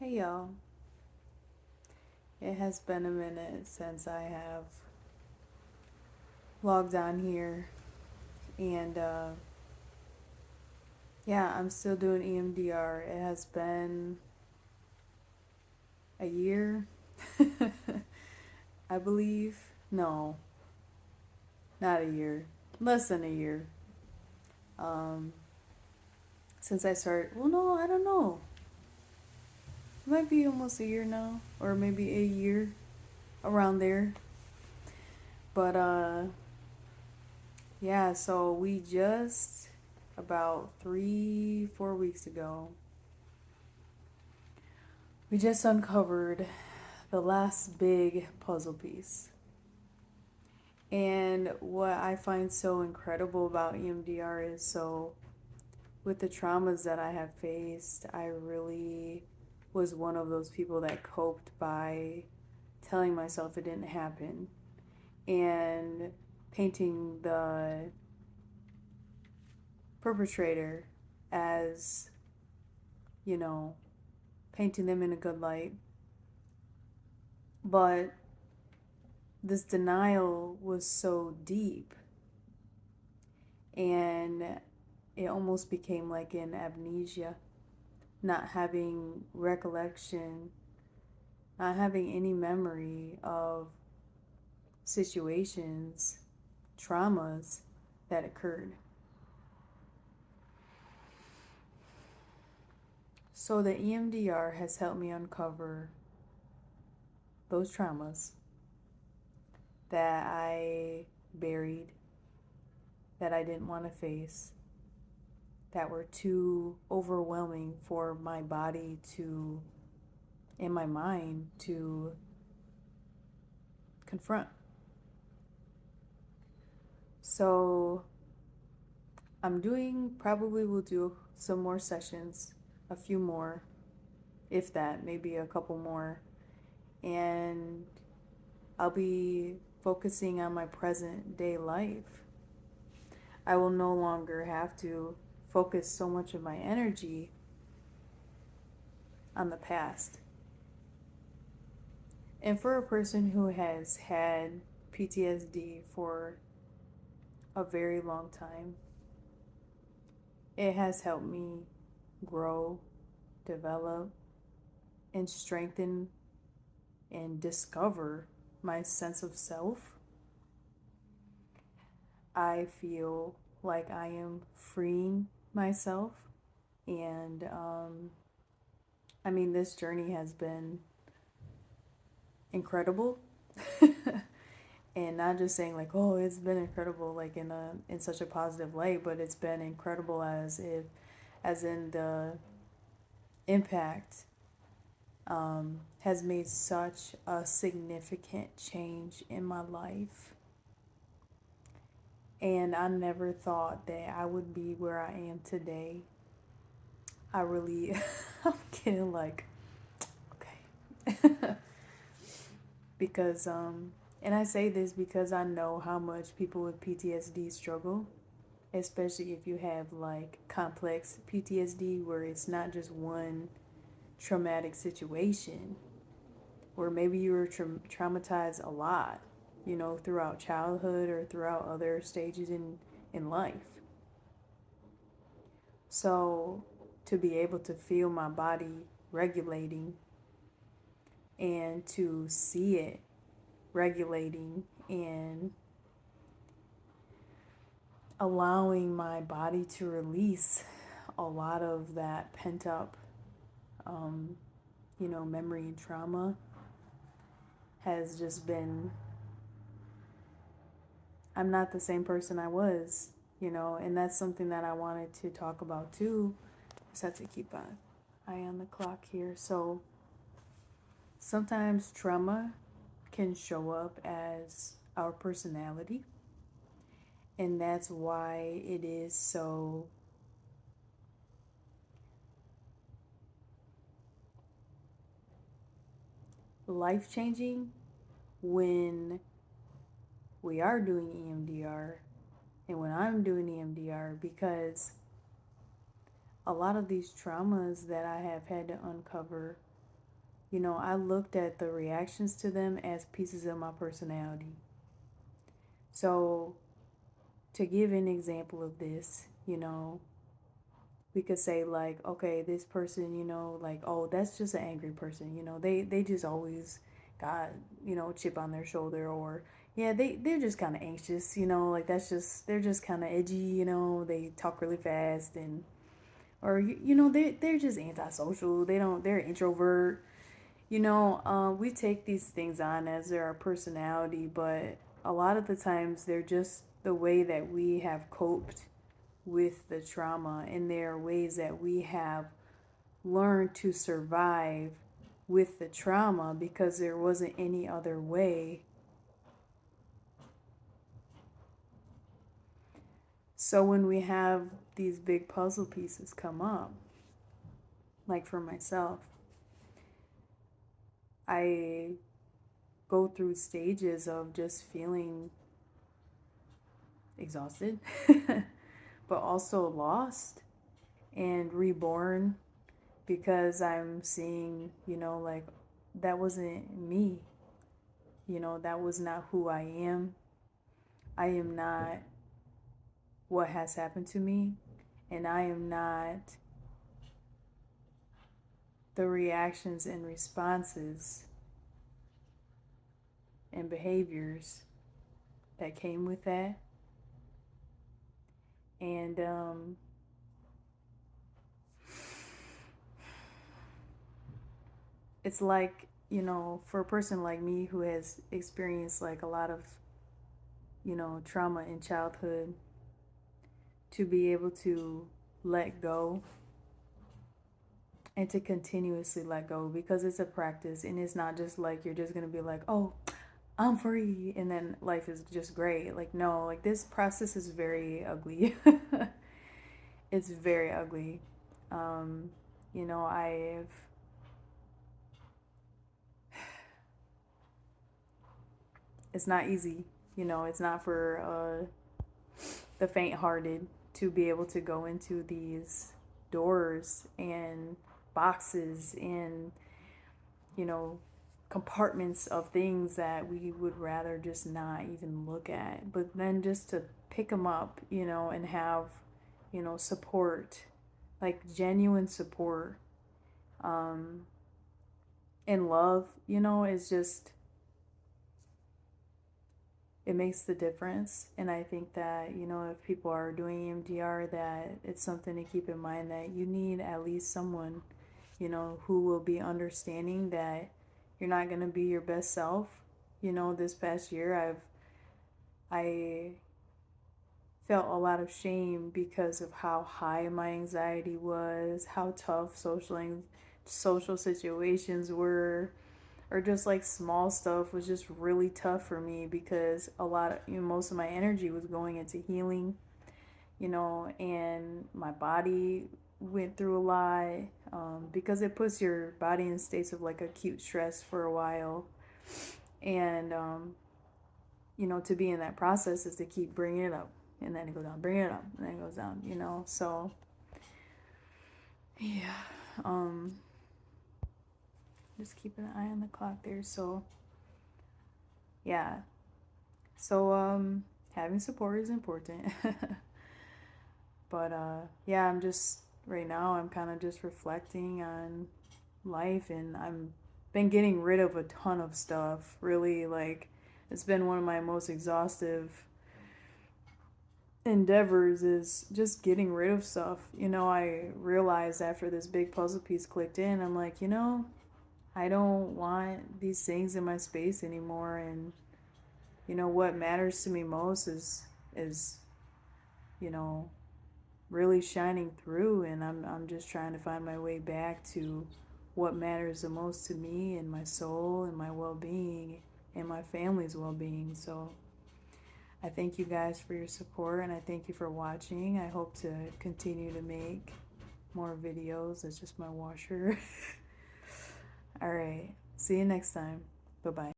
Hey y'all, it has been a minute since I have logged on here, and yeah, I'm still doing EMDR. It has been a year, I believe. No, not a year, less than a year. Um, since I started, well, no, I don't know. It might be almost a year now, or maybe a year around there. But yeah, so we just about 3, 4 weeks ago we just uncovered the last big puzzle piece. And what I find so incredible about EMDR is with the traumas that I have faced, I really was one of those people that coped by telling myself it didn't happen and painting the perpetrator as, you know, painting them in a good light. But this denial was so deep, and it almost became like an amnesia, not having recollection, not having any memory of situations, traumas that occurred. So the EMDR has helped me uncover those traumas that I buried, that I didn't want to face, that were too overwhelming for my body to, in my mind, to confront. So probably will do some more sessions, a few more, if that, maybe a couple more. And I'll be focusing on my present day life. I will no longer have to focus so much of my energy on the past. And for a person who has had PTSD for a very long time, it has helped me grow, develop, and strengthen and discover my sense of self. I feel like I am freeing myself. And I mean, this journey has been incredible. And not just saying like, oh, it's been incredible, like in such a positive light, but it's been incredible as in the impact has made such a significant change in my life. And I never thought that I would be where I am today. I really, I'm getting like, okay. Because, and I say this because I know how much people with PTSD struggle, especially if you have like complex PTSD where it's not just one traumatic situation, where maybe you were traumatized a lot, throughout childhood or throughout other stages in life. So to be able to feel my body regulating and to see it regulating and allowing my body to release a lot of that pent up, um, memory and trauma has just been, I'm not the same person I was, and that's something that I wanted to talk about too. Just have to keep an eye on the clock here. So sometimes trauma can show up as our personality, and that's why it is so life changing when we are doing EMDR and when I'm doing EMDR, because a lot of these traumas that I have had to uncover I looked at the reactions to them as pieces of my personality. So, to give an example of this, we could say like, okay, this person, like, oh, that's just an angry person. They just always got, chip on their shoulder, or yeah, they're just kind of anxious, like they're just kind of edgy, they talk really fast, and or they're just antisocial. They're introvert. We take these things on as their personality, but a lot of the times they're just the way that we have coped with the trauma, and there are ways that we have learned to survive with the trauma because there wasn't any other way. So when we have these big puzzle pieces come up, like for myself, I go through stages of just feeling exhausted, but also lost and reborn, because I'm seeing, like, that wasn't me. That was not who I am. I am not what has happened to me, and I am not the reactions and responses and behaviors that came with that. And it's like, for a person like me who has experienced like a lot of, trauma in childhood, to be able to let go and to continuously let go, because it's a practice, and it's not just like you're just going to be like, oh, I'm free, and then life is just great. Like, no, like this process is very ugly. It's very ugly. um I've it's not easy. It's not for the faint hearted to be able to go into these doors and boxes and, you know, compartments of things that we would rather just not even look at. But then just to pick them up, and have, support, like genuine support, um, and love, is just, it makes the difference. And I think that, if people are doing EMDR, that it's something to keep in mind, that you need at least someone, who will be understanding that you're not going to be your best self. This past year, I felt a lot of shame because of how high my anxiety was, how tough social situations were, or just like small stuff was just really tough for me, because a lot of, most of my energy was going into healing, and my body went through a lot, because it puts your body in states of like acute stress for a while. And to be in that process is to keep bringing it up, and then it goes down, bring it up, and then it goes down, so yeah. um just keeping an eye on the clock there. So yeah. So having support is important. But yeah, I'm just, right now I'm kind of just reflecting on life, and I'm been getting rid of a ton of stuff. Really, like, it's been one of my most exhaustive endeavors, is just getting rid of stuff. I realized after this big puzzle piece clicked in, I'm like, I don't want these things in my space anymore. And what matters to me most is you know really shining through, and I'm just trying to find my way back to what matters the most to me, and my soul, and my well-being, and my family's well-being. So I thank you guys for your support, and I thank you for watching. I hope to continue to make more videos. That's just my washer. All right, see you next time. Bye bye.